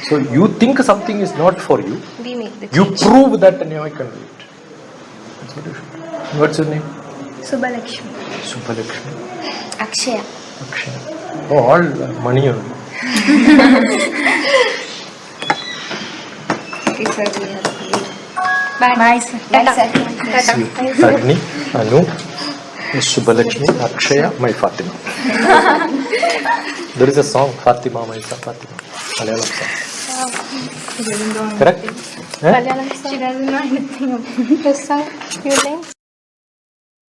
So you think something is not for you. We make the you prove that and I can do it. That's what you should do. What's your name? Subbalakshmi. Subbalakshmi. Akshaya. Akshaya. Oh, all money only. Okay, sir. Bye. Bye, sir. Tata. See you. Agni, Anu, Subbalakshmi, Akshaya, my Fatima. There is a song, Fatima, my Fatima. Malayalam song. Correct? Malayalam song. She doesn't know anything about this song. You think?